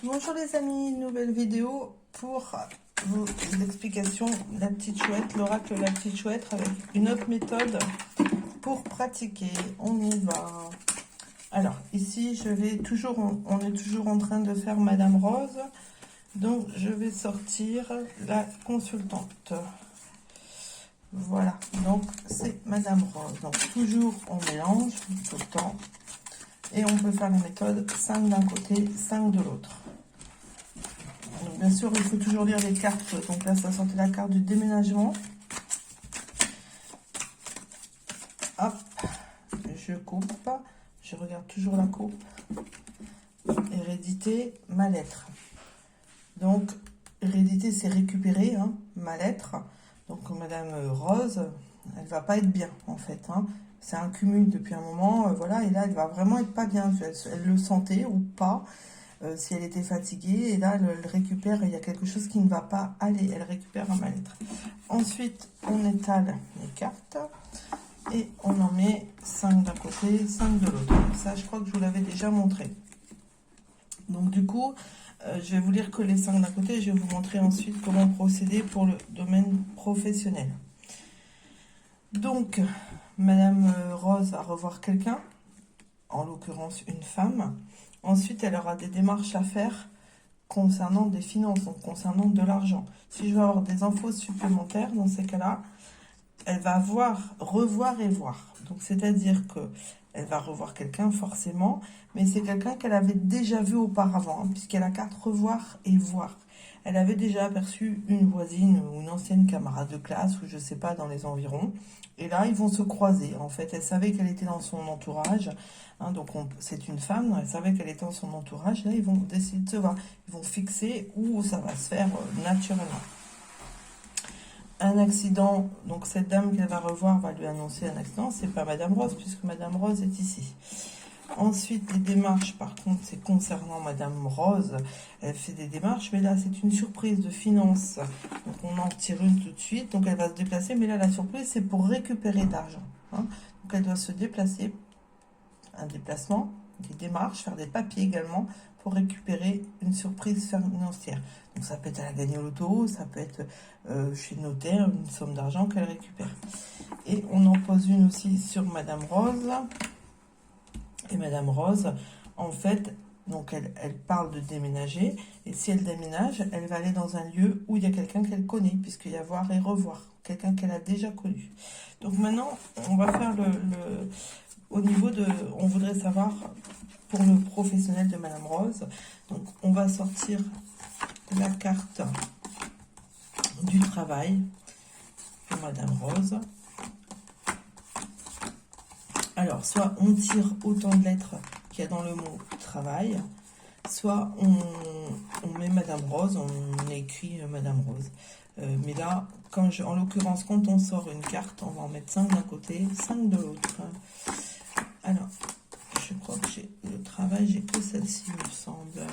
Bonjour les amis, nouvelle vidéo pour vos explications la petite chouette, l'oracle la petite chouette avec une autre méthode pour pratiquer. On y va. Alors ici on est toujours en train de faire Madame Rose, donc je vais sortir la consultante. Voilà, donc c'est Madame Rose. Donc toujours on mélange tout le temps. Et on peut faire la méthode 5 d'un côté, 5 de l'autre. Bien sûr, il faut toujours lire les cartes. Donc là, ça sortait la carte du déménagement. Hop, je coupe. Je regarde toujours la coupe. Hérédité, ma lettre. Donc, hérédité, c'est récupérer, hein, ma lettre. Donc, Madame Rose, elle va pas être bien, en fait, hein. C'est un cumul depuis un moment, voilà, et là, elle va vraiment être pas bien. Elle le sentait ou pas, si elle était fatiguée, et là, elle récupère, il y a quelque chose qui ne va pas aller, elle récupère ma lettre. Ensuite, on étale les cartes, et on en met 5 d'un côté, 5 de l'autre. Ça, je crois que je vous l'avais déjà montré. Donc, du coup, je vais vous lire que les 5 d'un côté, je vais vous montrer ensuite comment procéder pour le domaine professionnel. Donc, Madame Rose va revoir quelqu'un, en l'occurrence une femme. Ensuite, elle aura des démarches à faire concernant des finances, donc concernant de l'argent. Si je veux avoir des infos supplémentaires, dans ces cas-là, elle va revoir et voir. Donc, c'est-à-dire que elle va revoir quelqu'un forcément, mais c'est quelqu'un qu'elle avait déjà vu auparavant, hein, puisqu'elle a la carte revoir et voir. Elle avait déjà aperçu une voisine ou une ancienne camarade de classe, ou je sais pas, dans les environs. Et là, ils vont se croiser. En fait, elle savait qu'elle était dans son entourage. Hein, donc, c'est une femme, elle savait qu'elle était dans son entourage. Là, ils vont décider de se voir. Ils vont fixer où ça va se faire naturellement. Un accident, donc cette dame qu'elle va revoir va lui annoncer un accident. C'est pas Madame Rose, puisque Madame Rose est ici. Ensuite, les démarches, par contre, c'est concernant Madame Rose. Elle fait des démarches, mais là, c'est une surprise de finances. Donc, on en tire une tout de suite. Donc, elle va se déplacer, mais là, la surprise, c'est pour récupérer de l'argent. Hein. Donc, elle doit se déplacer, un déplacement, des démarches, faire des papiers également, pour récupérer une surprise financière. Donc, ça peut être à la gagne au loto, ça peut être chez le notaire, une somme d'argent qu'elle récupère. Et on en pose une aussi sur Madame Rose. Et Madame Rose, en fait, donc elle parle de déménager. Et si elle déménage, elle va aller dans un lieu où il y a quelqu'un qu'elle connaît, puisqu'il y a voir et revoir. Quelqu'un qu'elle a déjà connu. Donc maintenant, on va faire au niveau de... On voudrait savoir, pour le professionnel de Madame Rose, donc on va sortir la carte du travail pour Madame Rose. Alors, soit on tire autant de lettres qu'il y a dans le mot travail, soit on met Madame Rose, on écrit Madame Rose. Mais là, en l'occurrence, quand on sort une carte, on va en mettre 5 d'un côté, 5 de l'autre. Alors, je crois que j'ai le travail, j'ai que celle-ci, il me semble.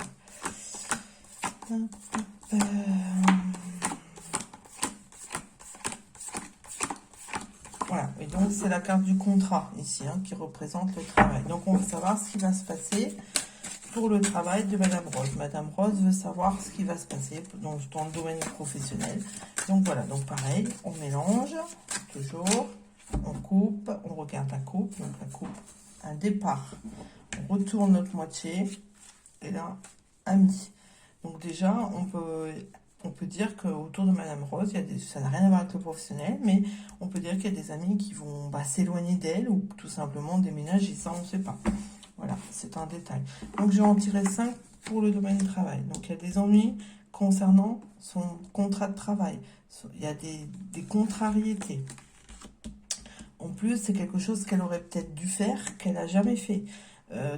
Voilà, et donc c'est la carte du contrat ici, hein, qui représente le travail. Donc on veut savoir ce qui va se passer pour le travail de Madame Rose. Madame Rose veut savoir ce qui va se passer dans le domaine professionnel. Donc voilà, donc pareil, on mélange, toujours, on coupe, on regarde la coupe, donc la coupe, un départ, on retourne notre moitié, et là, un mi. Donc déjà, on peut dire qu'autour de Madame Rose, ça n'a rien à voir avec le professionnel, mais on peut dire qu'il y a des amis qui vont s'éloigner d'elle ou tout simplement déménager, ça on ne sait pas. Voilà, c'est un détail. Donc je vais en tirer 5 pour le domaine du travail. Donc il y a des ennuis concernant son contrat de travail. Il y a des contrariétés. En plus, c'est quelque chose qu'elle aurait peut-être dû faire, qu'elle n'a jamais fait.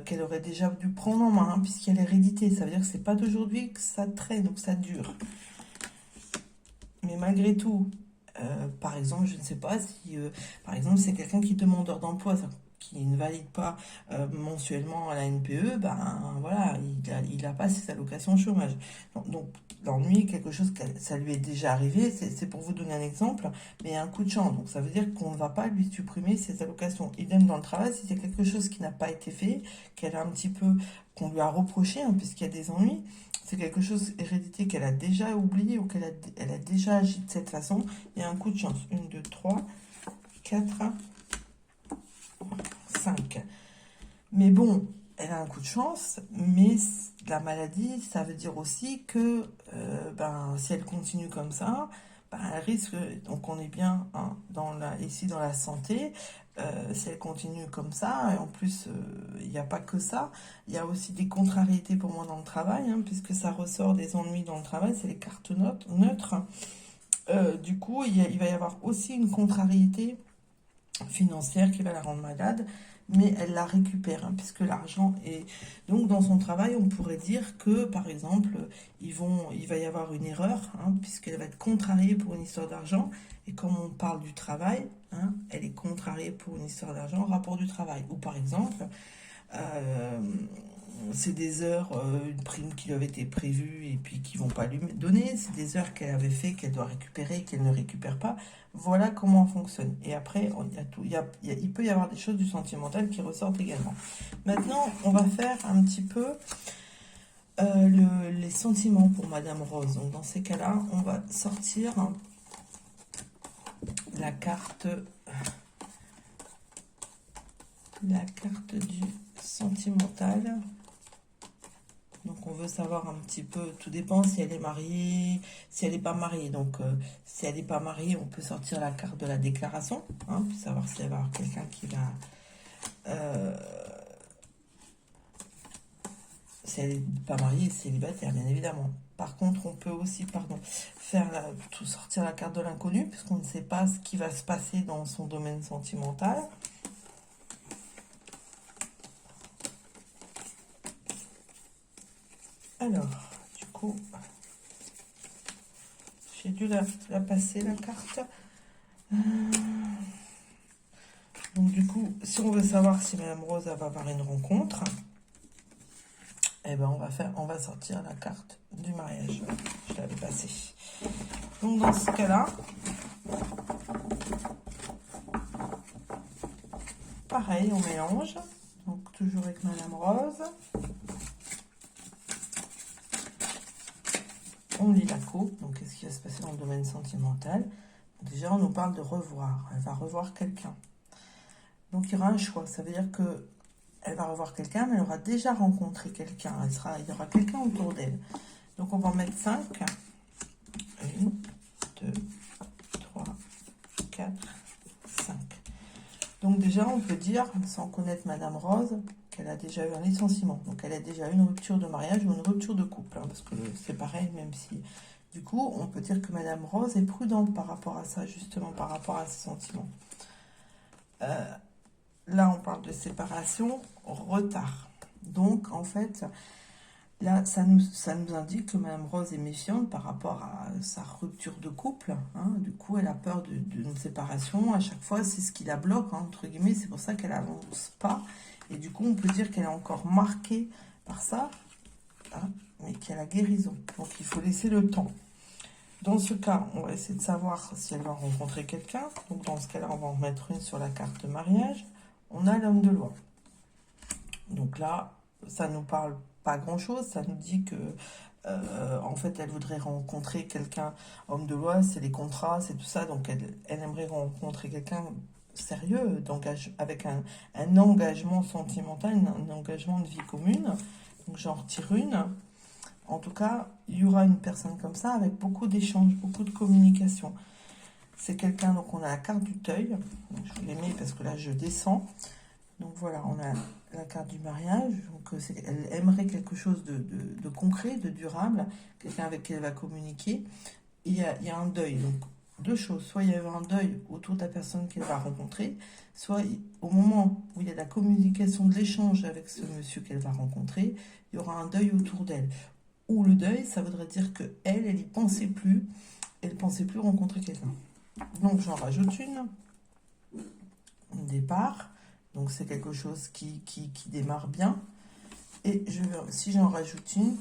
Qu'elle aurait déjà dû prendre en main, hein, puisqu'elle est hérédité. Ça veut dire que c'est pas d'aujourd'hui que ça traîne, donc ça dure. Mais malgré tout, par exemple, je ne sais pas si, par exemple, c'est quelqu'un qui est demandeur d'emploi, qui ne valide pas mensuellement à la NPE, ben voilà, il n'a pas ses allocations chômage. Donc l'ennui, quelque chose que ça lui est déjà arrivé, c'est pour vous donner un exemple, mais il y a un coup de chance. Donc ça veut dire qu'on ne va pas lui supprimer ses allocations. Idem dans le travail, si c'est quelque chose qui n'a pas été fait, qu'elle a un petit peu, qu'on lui a reproché, hein, puisqu'il y a des ennuis, c'est quelque chose hérédité qu'elle a déjà oublié ou elle a déjà agi de cette façon, il y a un coup de chance. 1, 2, 3, 4, 5. Mais bon, elle a un coup de chance, mais la maladie, ça veut dire aussi que si elle continue comme ça, elle risque, donc on est bien hein, ici dans la santé, si elle continue comme ça, et en plus il n'y a pas que ça, il y a aussi des contrariétés pour moi dans le travail, hein, puisque ça ressort des ennuis dans le travail, c'est les cartes neutres. Du coup, il va y avoir aussi une contrariété financière qui va la rendre malade, mais elle la récupère, hein, puisque l'argent est... Donc dans son travail, on pourrait dire que, par exemple, il va y avoir une erreur, hein, puisqu'elle va être contrariée pour une histoire d'argent, et comme on parle du travail, hein, elle est contrariée pour une histoire d'argent au rapport du travail. Ou par exemple, c'est des heures, une prime qui lui avait été prévue et puis qui vont pas lui donner, c'est des heures qu'elle avait fait, qu'elle doit récupérer et qu'elle ne récupère pas. Voilà comment on fonctionne. Et après, il peut y avoir des choses du sentimental qui ressortent également. Maintenant, on va faire un petit peu les sentiments pour Madame Rose. Donc dans ces cas-là, on va sortir la carte du sentimental. Donc on veut savoir un petit peu, tout dépend si elle est mariée, si elle n'est pas mariée. Donc si elle n'est pas mariée, on peut sortir la carte de la déclaration, hein, pour savoir si elle va avoir quelqu'un qui va... si elle n'est pas mariée, célibataire, bien évidemment. Par contre, on peut aussi, sortir la carte de l'inconnu, puisqu'on ne sait pas ce qui va se passer dans son domaine sentimental. Alors, du coup, j'ai dû la passer, la carte. Donc, du coup, si on veut savoir si Madame Rose va avoir une rencontre, eh ben, on va sortir la carte du mariage. Je l'avais passée. Donc, dans ce cas-là, pareil, on mélange. Donc, toujours avec Madame Rose. On lit la coupe, donc qu'est-ce qui va se passer dans le domaine sentimental? Déjà, on nous parle de revoir. Elle va revoir quelqu'un. Donc, il y aura un choix. Ça veut dire que elle va revoir quelqu'un, mais elle aura déjà rencontré quelqu'un. Il y aura quelqu'un autour d'elle. Donc, on va en mettre 5. 1, 2, 3, 4, 5. Donc, déjà, on peut dire, sans connaître Madame Rose, qu'elle a déjà eu un licenciement. Donc, elle a déjà eu une rupture de mariage ou une rupture de couple. Hein, parce que c'est pareil, même si... Du coup, on peut dire que Madame Rose est prudente par rapport à ça, justement, par rapport à ses sentiments. Là, on parle de séparation, retard. Donc, en fait, là, ça nous indique que Madame Rose est méfiante par rapport à sa rupture de couple. Hein. Du coup, elle a peur d'une séparation. À chaque fois, c'est ce qui la bloque, hein, entre guillemets. C'est pour ça qu'elle n'avance pas. Et du coup, on peut dire qu'elle est encore marquée par ça, hein, mais qu'il y a la guérison. Donc, il faut laisser le temps. Dans ce cas, on va essayer de savoir si elle va rencontrer quelqu'un. Donc, dans ce cas-là, on va en mettre une sur la carte mariage. On a l'homme de loi. Donc là, ça ne nous parle pas grand-chose. Ça nous dit que, en fait, elle voudrait rencontrer quelqu'un, homme de loi, c'est les contrats, c'est tout ça. Donc, elle aimerait rencontrer quelqu'un sérieux, avec un engagement sentimental, un engagement de vie commune. Donc, j'en retire une. En tout cas, il y aura une personne comme ça avec beaucoup d'échanges, beaucoup de communication. C'est quelqu'un, donc on a la carte du deuil. Donc, je vous les mets parce que là, je descends. Donc voilà, on a la carte du mariage. Donc, elle aimerait quelque chose de concret, de durable, quelqu'un avec qui elle va communiquer. Et il y a un deuil. Donc, deux choses. Soit il y avait un deuil autour de la personne qu'elle va rencontrer, soit au moment où il y a la communication, de l'échange avec ce monsieur qu'elle va rencontrer, il y aura un deuil autour d'elle. Ou le deuil, ça voudrait dire qu'elle n'y pensait plus. Elle ne pensait plus rencontrer quelqu'un. Donc, j'en rajoute une. Départ. Donc, c'est quelque chose qui démarre bien. Et si j'en rajoute une,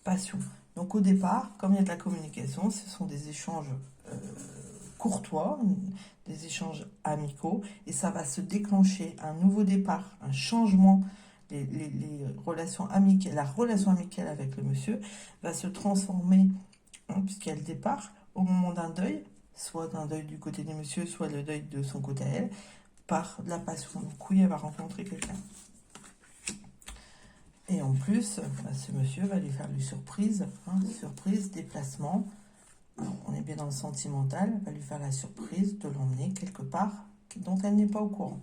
passion. Donc au départ, comme il y a de la communication, ce sont des échanges courtois, des échanges amicaux, et ça va se déclencher un nouveau départ, un changement. Les relations amicales, la relation amicale avec le monsieur va se transformer, hein, puisqu'il y a le départ, au moment d'un deuil, soit d'un deuil du côté du monsieur, soit le deuil de son côté à elle, par de la passion. Donc oui, elle va rencontrer quelqu'un. Et en plus, bah, ce monsieur va lui faire une surprise, hein, surprise, déplacement. Alors, on est bien dans le sentimental, va lui faire la surprise de l'emmener quelque part dont elle n'est pas au courant.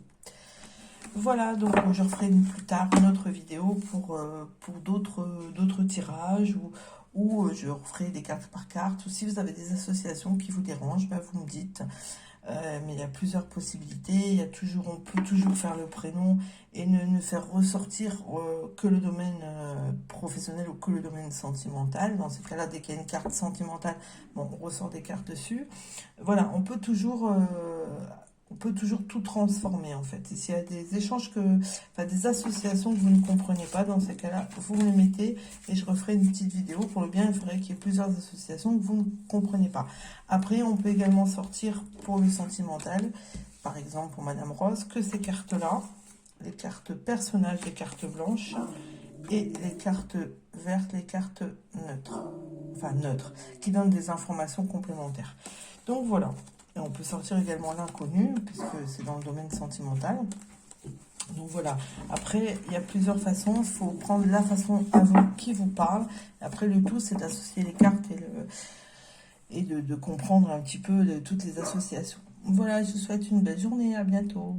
Voilà, donc je referai plus tard une autre vidéo pour d'autres tirages ou je referai des cartes par carte. Ou si vous avez des associations qui vous dérangent, bah, vous me dites. Mais il y a plusieurs possibilités. On peut toujours faire le prénom et ne faire ressortir que le domaine professionnel ou que le domaine sentimental. Dans ces cas-là, dès qu'il y a une carte sentimentale, bon, on ressort des cartes dessus. Voilà, on peut toujours tout transformer en fait. Et s'il y a des échanges des associations que vous ne comprenez pas, dans ces cas-là, vous me les mettez et je referai une petite vidéo. Pour le bien, il faudrait qu'il y ait plusieurs associations que vous ne comprenez pas. Après, on peut également sortir pour le sentimental, par exemple pour Madame Rose, que ces cartes-là, les cartes personnages, les cartes blanches et les cartes vertes, les cartes neutres, qui donnent des informations complémentaires. Donc voilà. Et on peut sortir également l'inconnu, puisque c'est dans le domaine sentimental. Donc voilà. Après, il y a plusieurs façons. Il faut prendre la façon à vous qui vous parle. Après, le tout, c'est d'associer les cartes et de comprendre un petit peu toutes les associations. Voilà, je vous souhaite une belle journée. À bientôt.